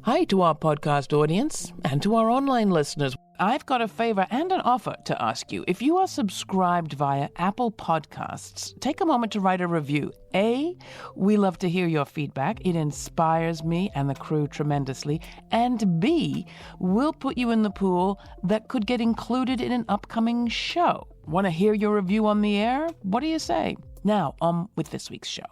Hi to our podcast audience and to our online listeners. I've got a favor and an offer to ask you. If you are subscribed via Apple Podcasts, take a moment to write a review. A, we love to hear your feedback. It inspires me and the crew tremendously. And B, we'll put you in the pool that could get included in an upcoming show. Want to hear your review on the air? What do you say? Now, on with this week's show.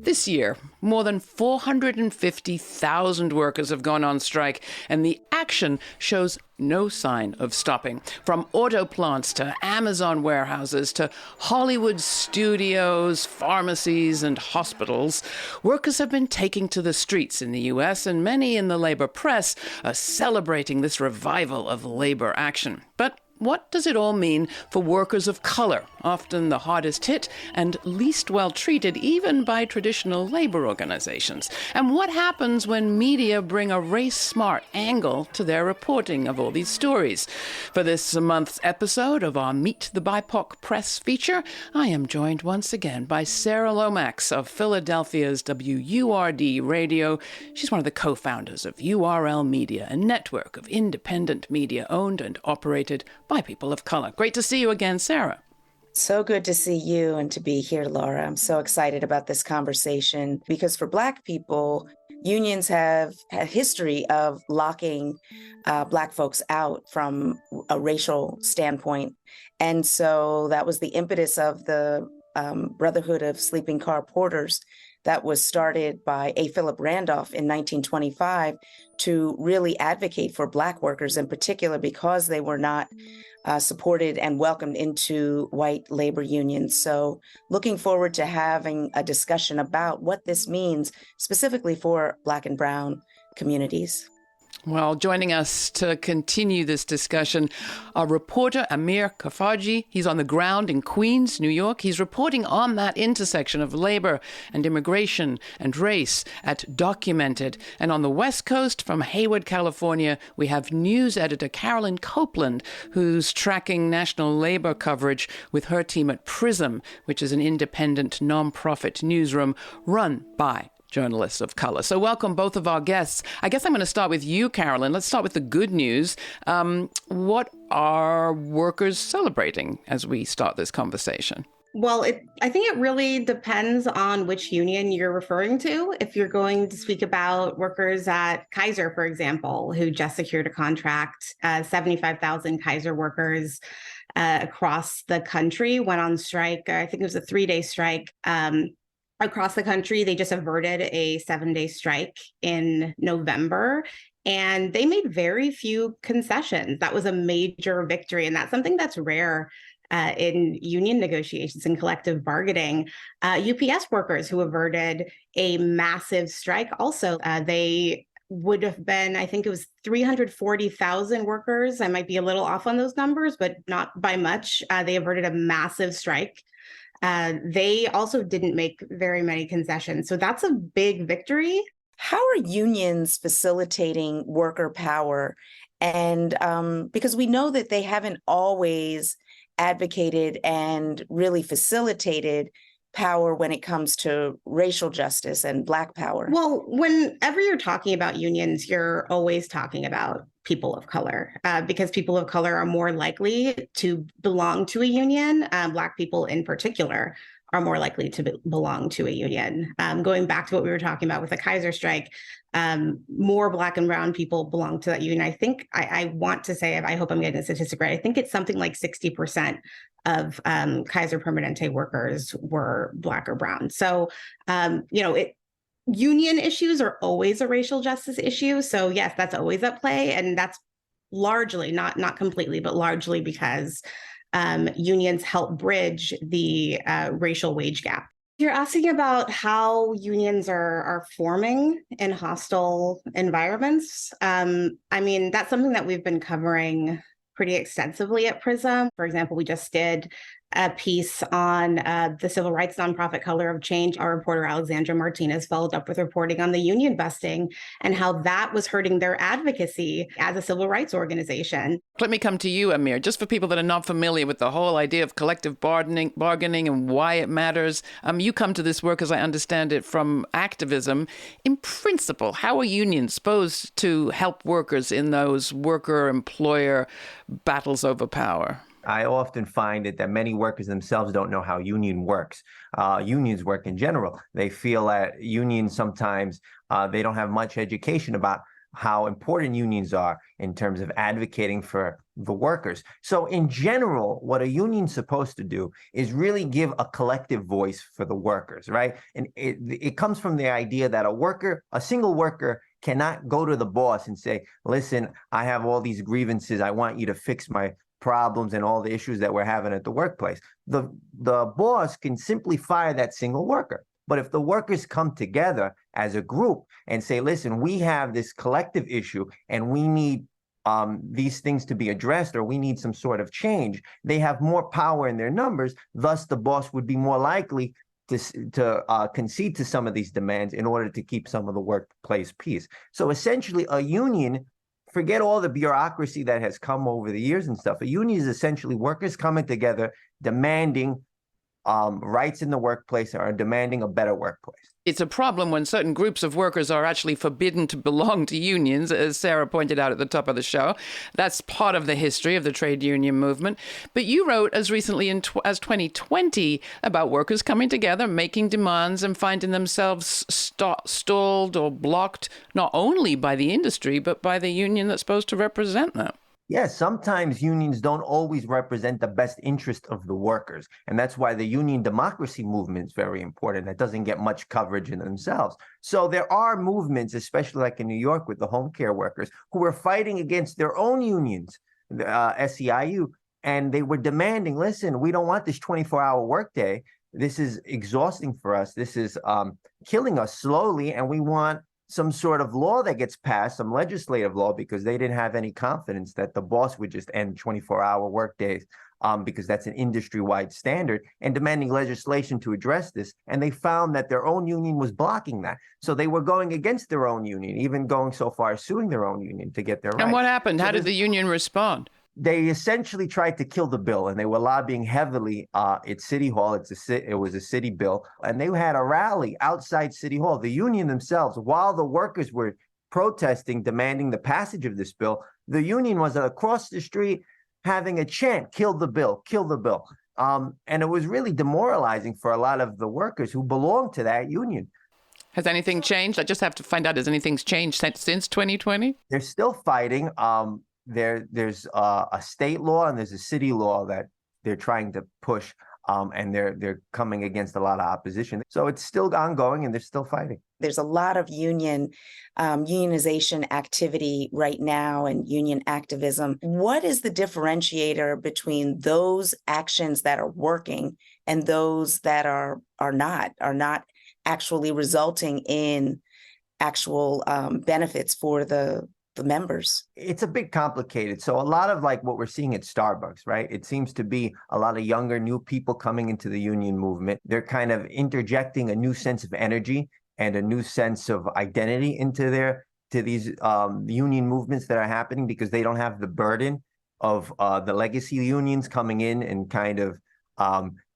This year, more than 450,000 workers have gone on strike, and the action shows no sign of stopping. From auto plants to Amazon warehouses to Hollywood studios, pharmacies, and hospitals, workers have been taking to the streets in the U.S., and many in the labor press are celebrating this revival of labor action. But what does it all mean for workers of color, often the hardest hit and least well treated even by traditional labor organizations? And what happens when media bring a race-smart angle to their reporting of all these stories? For this month's episode of our Meet the BIPOC Press feature, I am joined once again by Sara Lomax of Philadelphia's WURD Radio. She's one of the co-founders of URL Media, a network of independent media owned and operated by people of color. Great to see you again, Sara. So good to see you and to be here, Laura. I'm so excited about this conversation because for Black people, unions have a history of locking Black folks out from a racial standpoint. And so that was the impetus of the Brotherhood of Sleeping Car Porters that was started by A. Philip Randolph in 1925 to really advocate for Black workers in particular because they were not supported and welcomed into white labor unions. So looking forward to having a discussion about what this means specifically for Black and brown communities. Well, joining us to continue this discussion, our reporter Amir Khafagy. He's on the ground in Queens, New York. He's reporting on that intersection of labor and immigration and race at Documented. And on the West Coast, from Hayward, California, we have news editor Carolyn Copeland, who's tracking national labor coverage with her team at Prism, which is an independent nonprofit newsroom run by journalists of color. So welcome both of our guests. I guess I'm going to start with you, Carolyn. Let's start with the good news. What are workers celebrating as we start this conversation? Well, I think it really depends on which union you're referring to. If you're going to speak about workers at Kaiser, for example, who just secured a contract, 75,000 Kaiser workers across the country went on strike. I think it was a 3-day strike. Across the country, they just averted a 7-day strike in November, and they made very few concessions. That was a major victory, and that's something that's rare in union negotiations and collective bargaining. UPS workers who averted a massive strike also, they would have been, I think it was 340,000 workers. I might be a little off on those numbers, but not by much. They averted a massive strike. They also didn't make very many concessions. So that's a big victory. How are unions facilitating worker power? And because we know that they haven't always advocated and really facilitated power when it comes to racial justice and Black power. Well, whenever you're talking about unions, you're always talking about people of color, because people of color are more likely to belong to a union. Black people in particular are more likely to belong to a union. Going back to what we were talking about with the Kaiser strike, more Black and brown people belong to that union. I think, I want to say, I hope I'm getting the statistic right, I think it's something like 60% of Kaiser Permanente workers were Black or brown. So, union issues are always a racial justice issue. So yes, that's always at play. And that's largely, not completely, but largely because unions help bridge the racial wage gap. You're asking about how unions are forming in hostile environments. That's something that we've been covering pretty extensively at Prism. For example, we just did a piece on the civil rights nonprofit Color of Change. Our reporter, Alexandra Martinez, followed up with reporting on the union busting and how that was hurting their advocacy as a civil rights organization. Let me come to you, Amir, just for people that are not familiar with the whole idea of collective bargaining and why it matters. You come to this work, as I understand it, from activism. In principle, how are unions supposed to help workers in those worker-employer battles over power? I often find it that many workers themselves don't know how unions work in general. They feel that unions sometimes, they don't have much education about how important unions are in terms of advocating for the workers. So in general, what a union's supposed to do is really give a collective voice for the workers, right? And it comes from the idea that a single worker cannot go to the boss and say, listen, I have all these grievances. I want you to fix my problems and all the issues that we're having at the workplace. The boss can simply fire that single worker. But if the workers come together as a group and say, listen, we have this collective issue and we need these things to be addressed, or we need some sort of change, they have more power in their numbers. Thus, the boss would be more likely to concede to some of these demands in order to keep some of the workplace peace. So essentially, a union, forget all the bureaucracy that has come over the years and stuff. A union is essentially workers coming together, demanding rights in the workplace, or demanding a better workplace. It's a problem when certain groups of workers are actually forbidden to belong to unions, as Sara pointed out at the top of the show. That's part of the history of the trade union movement. But you wrote as recently as 2020 about workers coming together, making demands, and finding themselves stalled or blocked, not only by the industry, but by the union that's supposed to represent them. Yes, sometimes unions don't always represent the best interest of the workers. And that's why the union democracy movement is very important. That doesn't get much coverage in themselves. So there are movements, especially like in New York with the home care workers, who were fighting against their own unions, the SEIU, and they were demanding, listen, we don't want this 24-hour workday. This is exhausting for us. This is killing us slowly, and we want some sort of law that gets passed, some legislative law, because they didn't have any confidence that the boss would just end 24-hour workdays, because that's an industry-wide standard, and demanding legislation to address this. And they found that their own union was blocking that. So they were going against their own union, even going so far as suing their own union to get their rights. And what happened? How did the union respond? They essentially tried to kill the bill, and they were lobbying heavily at City Hall. It was a city bill, and they had a rally outside City Hall. The union themselves, while the workers were protesting, demanding the passage of this bill, the union was across the street having a chant, kill the bill, kill the bill. And it was really demoralizing for a lot of the workers who belonged to that union. Has anything changed? I just have to find out, has anything changed since 2020? They're still fighting. There's a state law and there's a city law that they're trying to push, and they're coming against a lot of opposition. So it's still ongoing, and they're still fighting. There's a lot of unionization activity right now and union activism. What is the differentiator between those actions that are working and those that are not actually resulting in actual benefits for the members? It's a bit complicated. So a lot of like what we're seeing at Starbucks, right? It seems to be a lot of younger, new people coming into the union movement. They're kind of interjecting a new sense of energy and a new sense of identity into these union movements that are happening, because they don't have the burden of the legacy unions coming in and kind of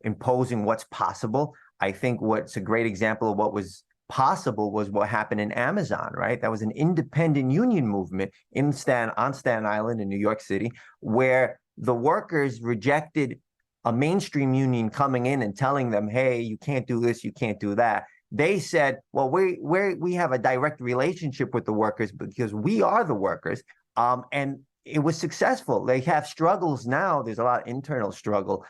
imposing what's possible. I think what's a great example of what was possible was what happened in Amazon, right? That was an independent union movement on Staten Island in New York City, where the workers rejected a mainstream union coming in and telling them, hey, you can't do this, you can't do that. They said, well, we have a direct relationship with the workers because we are the workers. And it was successful. They have struggles now. There's a lot of internal struggle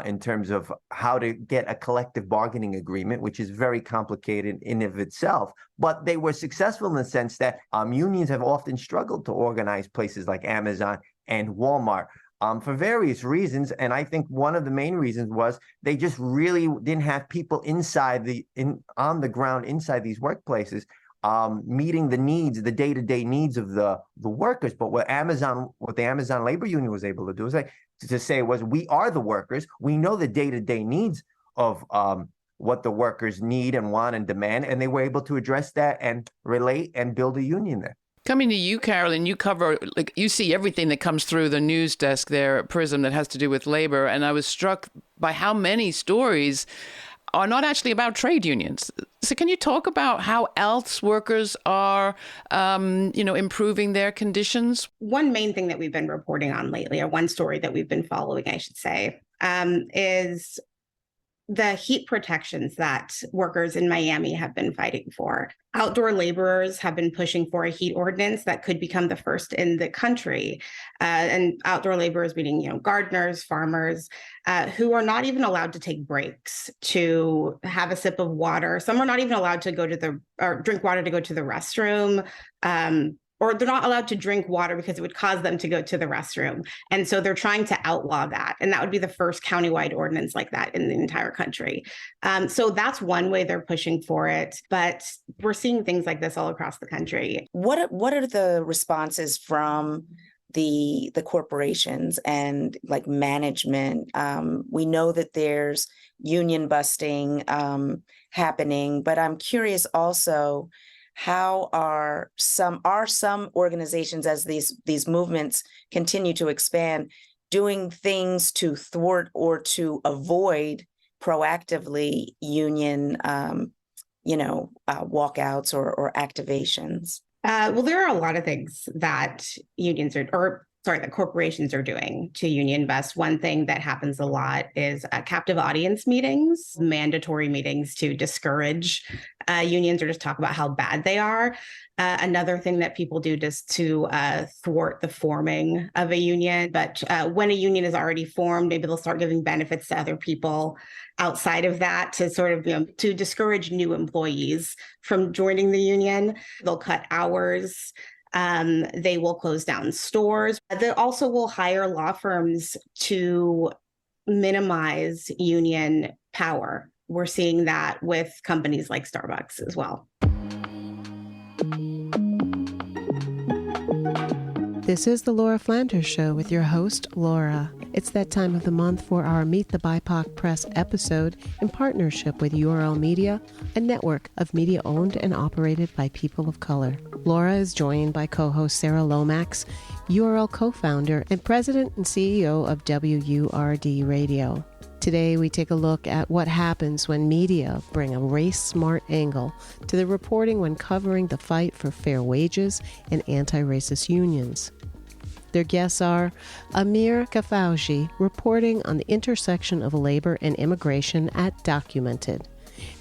in terms of how to get a collective bargaining agreement, which is very complicated in of itself. But they were successful in the sense that unions have often struggled to organize places like Amazon and Walmart for various reasons. And I think one of the main reasons was they just really didn't have people on the ground inside these workplaces meeting the needs, the day-to-day needs of the workers. But what the Amazon labor union was able to do is like to say was, we are the workers. We know the day-to-day needs of what the workers need and want and demand, and they were able to address that and relate and build a union there. Coming to you, Carolyn, you cover, you see everything that comes through the news desk there at Prism that has to do with labor. And I was struck by how many stories are not actually about trade unions. So can you talk about how else workers are, improving their conditions? One main thing that we've been reporting on lately, or one story that we've been following, I should say, is the heat protections that workers in Miami have been fighting for. Outdoor laborers have been pushing for a heat ordinance that could become the first in the country. And outdoor laborers meaning, gardeners, farmers, who are not even allowed to take breaks to have a sip of water. Some are not even allowed to drink water to go to the restroom. Or they're not allowed to drink water because it would cause them to go to the restroom. And so they're trying to outlaw that. And that would be the first countywide ordinance like that in the entire country. So that's one way they're pushing for it. But we're seeing things like this all across the country. What are the responses from the corporations and like management? We know that there's union busting happening, but I'm curious also, how are some organizations, as these movements continue to expand, doing things to thwart or to avoid proactively union, walkouts or activations? Well, there are a lot of things that that corporations are doing to union bust. One thing that happens a lot is captive audience meetings, mandatory meetings to discourage unions or just talk about how bad they are. Another thing that people do just to thwart the forming of a union. But when a union is already formed, maybe they'll start giving benefits to other people outside of that to sort of, to discourage new employees from joining the union. They'll cut hours. They will close down stores. They also will hire law firms to minimize union power. We're seeing that with companies like Starbucks as well. This is the Laura Flanders Show with your host, Laura. It's that time of the month for our Meet the BIPOC Press episode in partnership with URL Media, a network of media owned and operated by people of color. Laura is joined by co-host Sara Lomax, URL co-founder and president and CEO of WURD Radio. Today, we take a look at what happens when media bring a race-smart angle to the reporting when covering the fight for fair wages and anti-racist unions. Their guests are Amir Khafagy, reporting on the intersection of labor and immigration at Documented,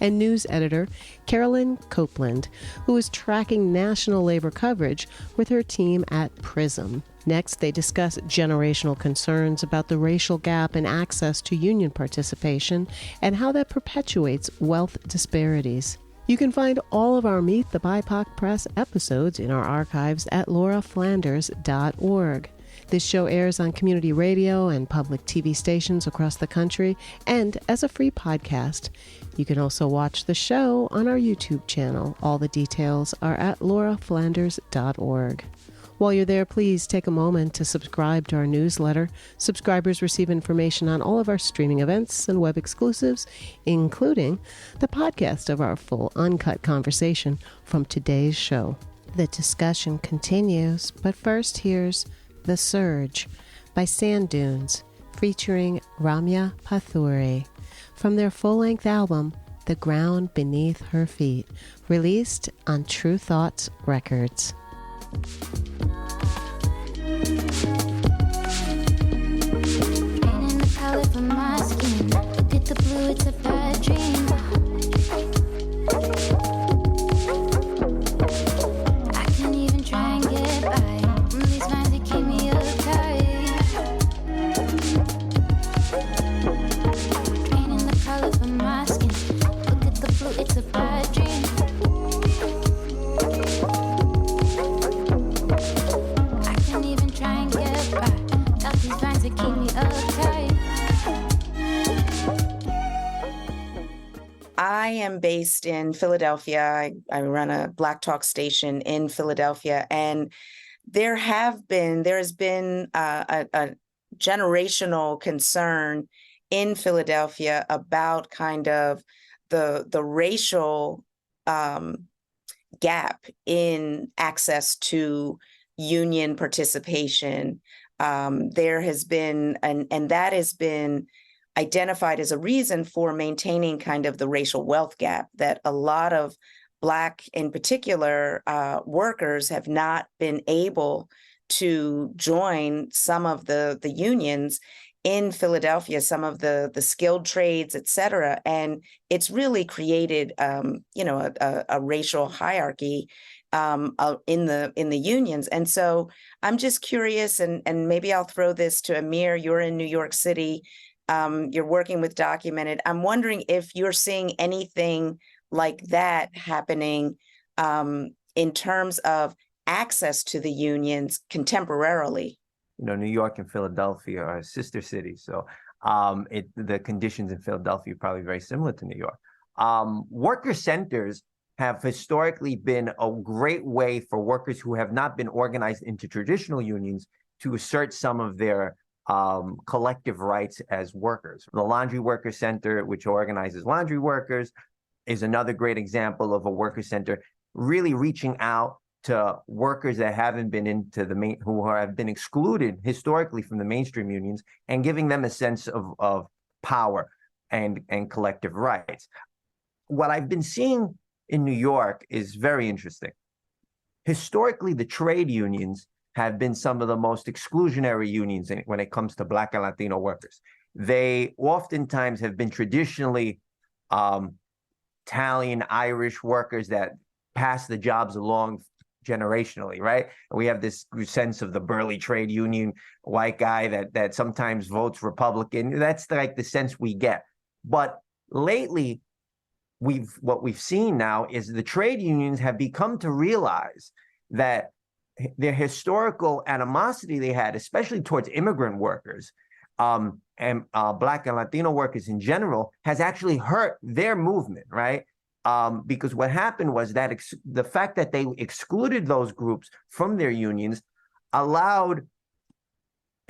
and news editor Carolyn Copeland, who is tracking national labor coverage with her team at Prism. Next, they discuss generational concerns about the racial gap in access to union participation and how that perpetuates wealth disparities. You can find all of our Meet the BIPOC Press episodes in our archives at lauraflanders.org. This show airs on community radio and public TV stations across the country and as a free podcast. You can also watch the show on our YouTube channel. All the details are at lauraflanders.org. While you're there, please take a moment to subscribe to our newsletter. Subscribers receive information on all of our streaming events and web exclusives, including the podcast of our full uncut conversation from today's show. The discussion continues, but first here's The Surge by Sand Dunes, featuring Ramya Pathuri, from their full-length album, The Ground Beneath Her Feet, released on True Thoughts Records. Painting the color for my skin. Look at the blue, it's a bad dream. I can't even try and get by. These lines that keep me uptight. Painting the color for my skin. Look at the blue, it's a bad dream. I am based in Philadelphia. I run a Black Talk station in Philadelphia, and there has been a generational concern in Philadelphia about kind of the racial gap in access to union participation. There has been, and that has been identified as a reason for maintaining kind of the racial wealth gap, that a lot of Black, in particular, workers have not been able to join some of the unions in Philadelphia, some of the skilled trades, et cetera. And it's really created, a racial hierarchy in the unions. And so I'm just curious, and maybe I'll throw this to Amir. You're in New York City. You're working with Documented. I'm wondering if you're seeing anything like that happening in terms of access to the unions contemporarily. New York and Philadelphia are sister cities. So the conditions in Philadelphia are probably very similar to New York. Worker centers have historically been a great way for workers who have not been organized into traditional unions to assert some of their collective rights as workers. The Laundry Worker Center, which organizes laundry workers, is another great example of a worker center really reaching out to workers that haven't been into who have been excluded historically from the mainstream unions, and giving them a sense of power and collective rights. What I've been seeing in New York is very interesting. Historically, the trade unions have been some of the most exclusionary unions when it comes to Black and Latino workers. They oftentimes have been traditionally Italian, Irish workers that pass the jobs along generationally, right? And we have this sense of the burly trade union white guy that sometimes votes Republican. That's like the sense we get. But lately, what we've seen now is the trade unions have become to realize that their historical animosity they had, especially towards immigrant workers and Black and Latino workers in general, has actually hurt their movement, right? Because what happened was that the fact that they excluded those groups from their unions allowed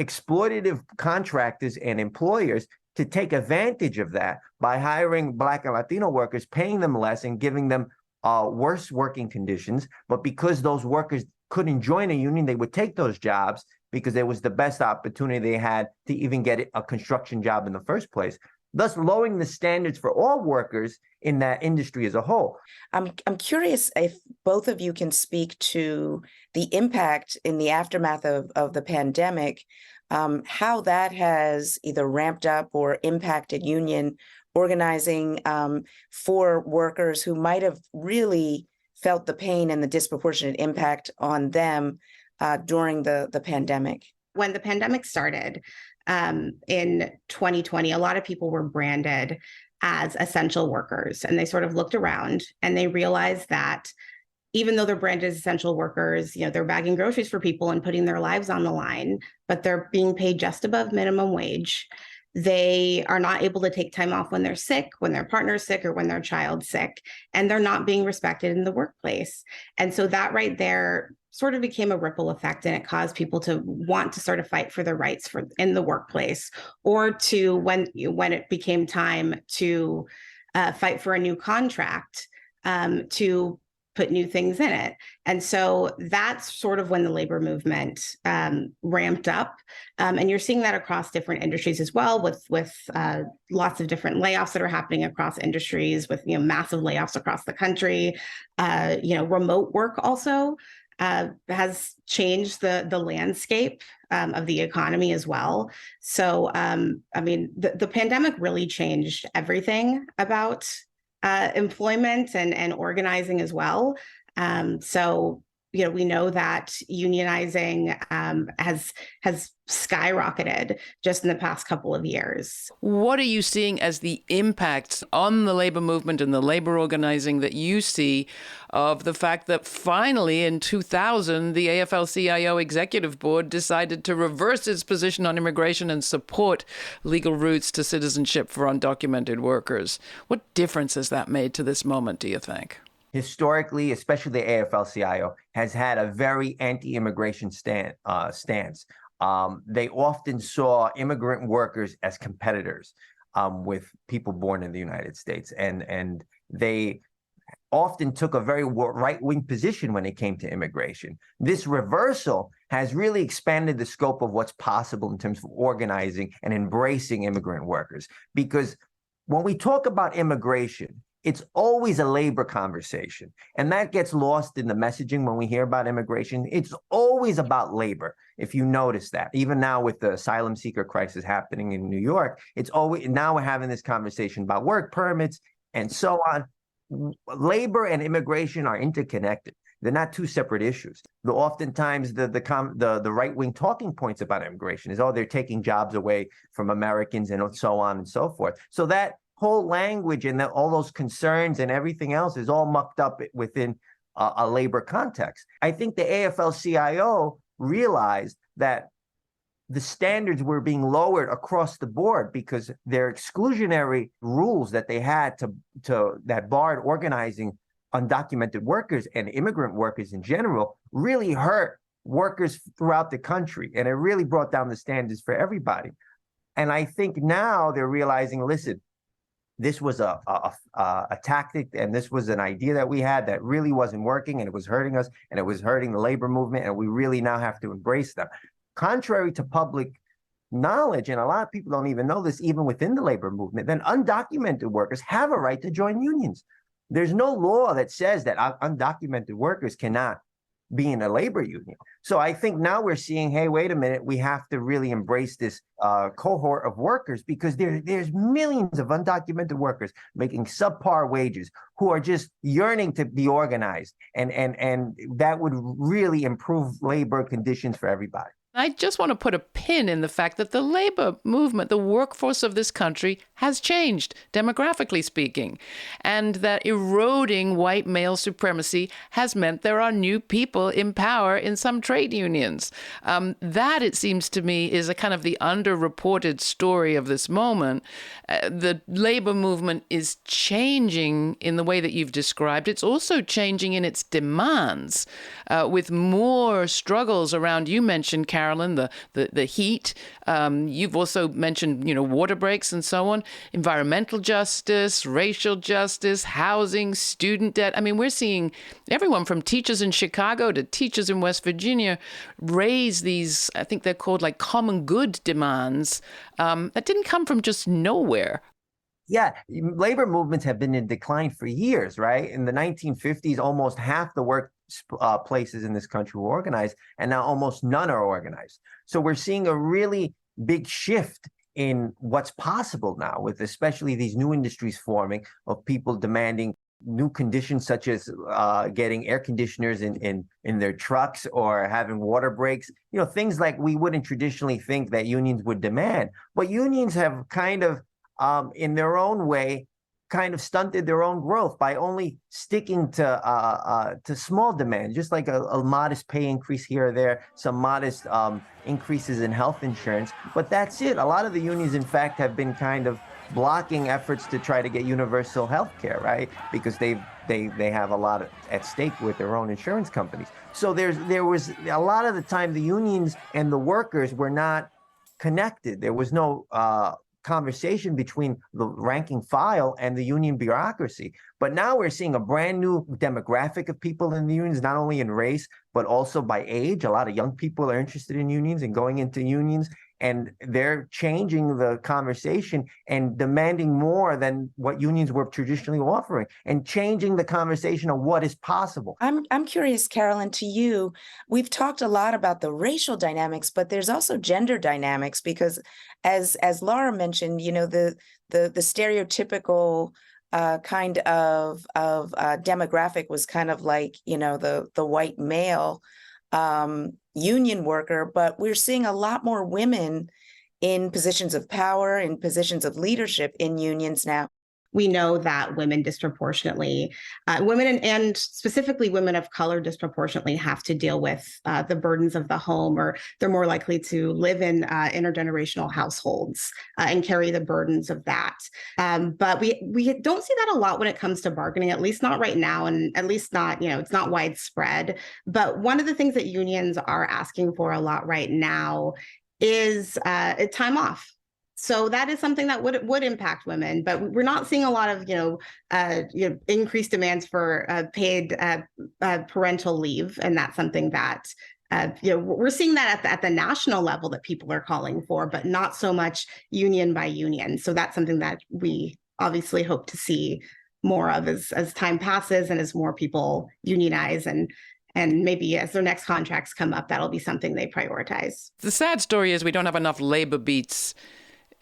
exploitative contractors and employers to take advantage of that by hiring Black and Latino workers, paying them less and giving them worse working conditions. But because those workers couldn't join a union, they would take those jobs because it was the best opportunity they had to even get a construction job in the first place, thus lowering the standards for all workers in that industry as a whole. I'm curious if both of you can speak to the impact in the aftermath of the pandemic, how that has either ramped up or impacted union organizing for workers who might have really felt the pain and the disproportionate impact on them during the pandemic. When the pandemic started in 2020, a lot of people were branded as essential workers, and they sort of looked around and they realized that even though they're branded as essential workers, they're bagging groceries for people and putting their lives on the line, but they're being paid just above minimum wage. They are not able to take time off when they're sick, when their partner's sick, or when their child's sick, and they're not being respected in the workplace. And so that right there sort of became a ripple effect, and it caused people to want to sort of fight for their rights in the workplace, or to when it became time to fight for a new contract, to put new things in it. And so that's sort of when the labor movement ramped up. And you're seeing that across different industries as well, with lots of different layoffs that are happening across industries, with massive layoffs across the country. Remote work also has changed the landscape of the economy as well. So, the pandemic really changed everything about employment and organizing as well. We know that unionizing has skyrocketed just in the past couple of years. What are you seeing as the impacts on the labor movement and the labor organizing that you see of the fact that finally in 2000, the AFL-CIO Executive Board decided to reverse its position on immigration and support legal routes to citizenship for undocumented workers? What difference has that made to this moment, do you think? Historically, especially the AFL-CIO, has had a very anti-immigration stance. they often saw immigrant workers as competitors with people born in the United States. And they often took a very right-wing position when it came to immigration. This reversal has really expanded the scope of what's possible in terms of organizing and embracing immigrant workers. Because when we talk about immigration, it's always a labor conversation. And that gets lost in the messaging when we hear about immigration. It's always about labor, if you notice that. Even now with the asylum seeker crisis happening in New York, it's always, now we're having this conversation about work permits and so on. Labor and immigration are interconnected. They're not two separate issues. Oftentimes, the right-wing talking points about immigration is, oh, they're taking jobs away from Americans and so on and so forth. So that whole language and all those concerns and everything else is all mucked up within a labor context. I think the AFL-CIO realized that the standards were being lowered across the board because their exclusionary rules that they had that barred organizing undocumented workers and immigrant workers in general really hurt workers throughout the country. And it really brought down the standards for everybody. And I think now they're realizing, listen, this was a tactic and this was an idea that we had that really wasn't working, and it was hurting us and it was hurting the labor movement, and we really now have to embrace them. Contrary to public knowledge, and a lot of people don't even know this, even within the labor movement, then undocumented workers have a right to join unions. There's no law that says that undocumented workers cannot be in a labor union. So I think now we're seeing, hey, wait a minute, we have to really embrace this cohort of workers, because there's millions of undocumented workers making subpar wages who are just yearning to be organized. And that would really improve labor conditions for everybody. I just want to put a pin in the fact that the labor movement, the workforce of this country, has changed, demographically speaking, and that eroding white male supremacy has meant there are new people in power in some trade unions. That, it seems to me, is a kind of the underreported story of this moment. The labor movement is changing in the way that you've described. It's also changing in its demands, with more struggles around, you mentioned, Carolyn, the heat. You've also mentioned, water breaks and so on, environmental justice, racial justice, housing, student debt. I mean, we're seeing everyone from teachers in Chicago to teachers in West Virginia raise these, I think they're called like common good demands, that didn't come from just nowhere. Yeah, labor movements have been in decline for years, right? In the 1950s, almost half the workplaces in this country were organized, and now almost none are organized. So we're seeing a really big shift in what's possible now, with especially these new industries forming of people demanding new conditions, such as getting air conditioners in their trucks or having water breaks, things like we wouldn't traditionally think that unions would demand. But unions have kind of, in their own way, kind of stunted their own growth by only sticking to small demands, just like a modest pay increase here or there, some modest increases in health insurance. But that's it. A lot of the unions, in fact, have been kind of blocking efforts to try to get universal health care, right? Because they have a lot at stake with their own insurance companies. So there was a lot of the time the unions and the workers were not connected. There was no conversation between the ranking file and the union bureaucracy. But now we're seeing a brand new demographic of people in the unions, not only in race, but also by age. A lot of young people are interested in unions and going into unions, and they're changing the conversation and demanding more than what unions were traditionally offering, and changing the conversation of what is possible. I'm curious, Carolyn, to you, we've talked a lot about the racial dynamics, but there's also gender dynamics, because as Laura mentioned, the stereotypical kind of demographic was kind of like, the white male union worker, but we're seeing a lot more women in positions of power, in positions of leadership in unions now. we know that women disproportionately, women and specifically women of color disproportionately have to deal with the burdens of the home, or they're more likely to live in intergenerational households and carry the burdens of that. But we don't see that a lot when it comes to bargaining, at least not right now, and at least not, it's not widespread. But one of the things that unions are asking for a lot right now is time off. So that is something that would impact women, but we're not seeing a lot of increased demands for paid parental leave, and that's something that we're seeing that at the national level that people are calling for, but not so much union by union. So that's something that we obviously hope to see more of as time passes and as more people unionize, and maybe as their next contracts come up, that'll be something they prioritize. The sad story is we don't have enough labor beats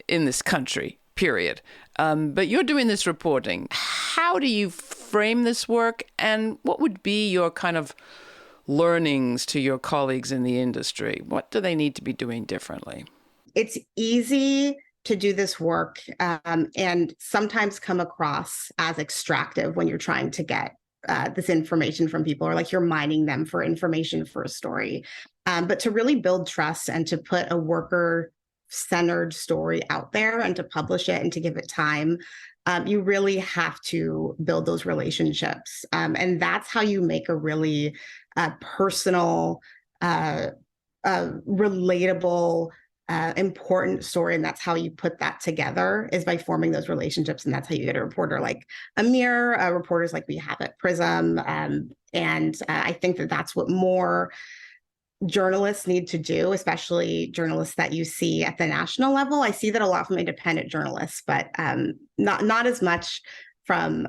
in this country, period. But you're doing this reporting. How do you frame this work, and what would be your kind of learnings to your colleagues in the industry? What do they need to be doing differently? It's easy to do this work and sometimes come across as extractive when you're trying to get this information from people, or like you're mining them for information for a story. But to really build trust and to put a worker-centered story out there and to publish it and to give it time, you really have to build those relationships. And that's how you make a really personal, relatable, important story. And that's how you put that together, is by forming those relationships. And that's how you get a reporter like Amir, reporters like we have at Prism. And I think that that's what more journalists need to do, especially journalists that you see at the national level. I see that a lot from independent journalists, but not as much from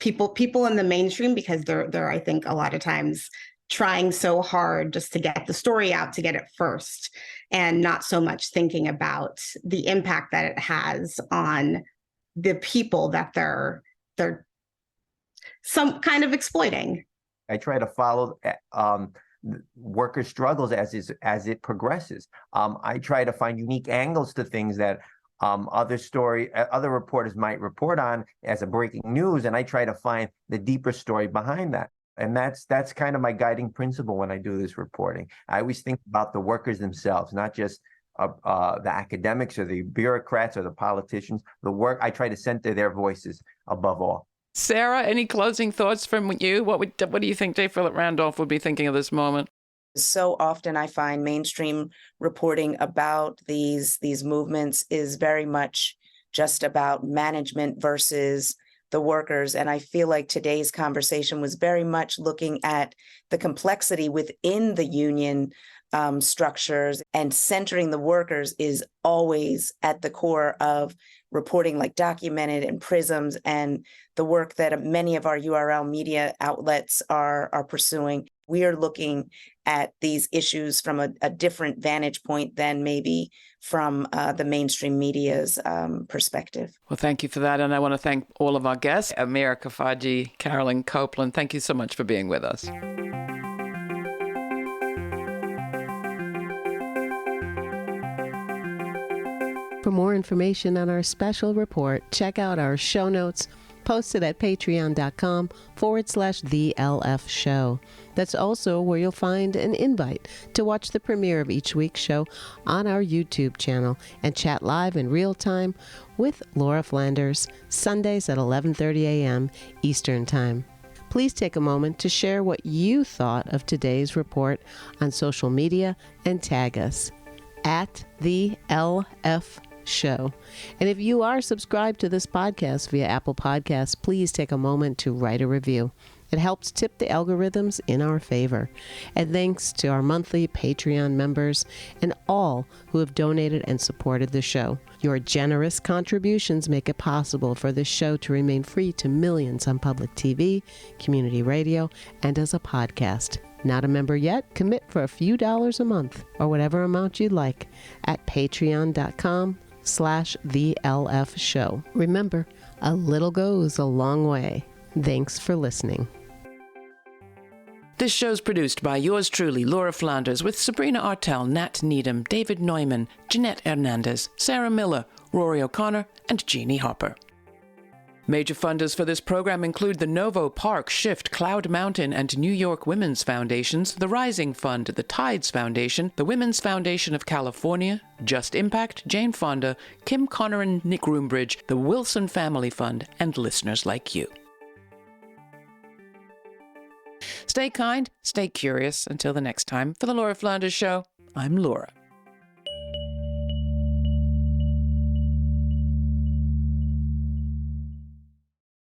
people in the mainstream, because they're I think a lot of times trying so hard just to get the story out, to get it first, and not so much thinking about the impact that it has on the people that they're some kind of exploiting. I try to follow worker struggles as it progresses. I try to find unique angles to things that other reporters might report on as a breaking news, and I try to find the deeper story behind that. And that's kind of my guiding principle when I do this reporting. I always think about the workers themselves, not just the academics or the bureaucrats or the politicians. I try to center their voices above all. Sara, any closing thoughts from you? What do you think J. Philip Randolph would be thinking of this moment? So often I find mainstream reporting about these movements is very much just about management versus the workers. And I feel like today's conversation was very much looking at the complexity within the union structures, and centering the workers is always at the core of reporting like Documented and Prisms and the work that many of our URL media outlets are pursuing. We are looking at these issues from a different vantage point than maybe from the mainstream media's perspective. Well, thank you for that. And I want to thank all of our guests, Amir Khafagy, Carolyn Copeland. Thank you so much for being with us. For more information on our special report, check out our show notes posted at patreon.com/The LF Show. That's also where you'll find an invite to watch the premiere of each week's show on our YouTube channel and chat live in real time with Laura Flanders, Sundays at 11:30 a.m. Eastern Time. Please take a moment to share what you thought of today's report on social media and tag us at The LF Show. And if you are subscribed to this podcast via Apple Podcasts, please take a moment to write a review. It helps tip the algorithms in our favor. And thanks to our monthly Patreon members and all who have donated and supported the show. Your generous contributions make it possible for this show to remain free to millions on public TV, community radio, and as a podcast. Not a member yet? Commit for a few dollars a month or whatever amount you'd like at patreon.com/The LF Show. Remember, a little goes a long way. Thanks for listening. This show's produced by yours truly, Laura Flanders, with Sabrina Artel, Nat Needham, David Neumann, Jeanette Hernandez, Sarah Miller, Rory O'Connor, and Jeannie Hopper. Major funders for this program include the Novo Park, Shift, Cloud Mountain, and New York Women's Foundations, the Rising Fund, the Tides Foundation, the Women's Foundation of California, Just Impact, Jane Fonda, Kim Connor and Nick Groombridge, the Wilson Family Fund, and listeners like you. Stay kind, stay curious. Until the next time, for the Laura Flanders Show, I'm Laura.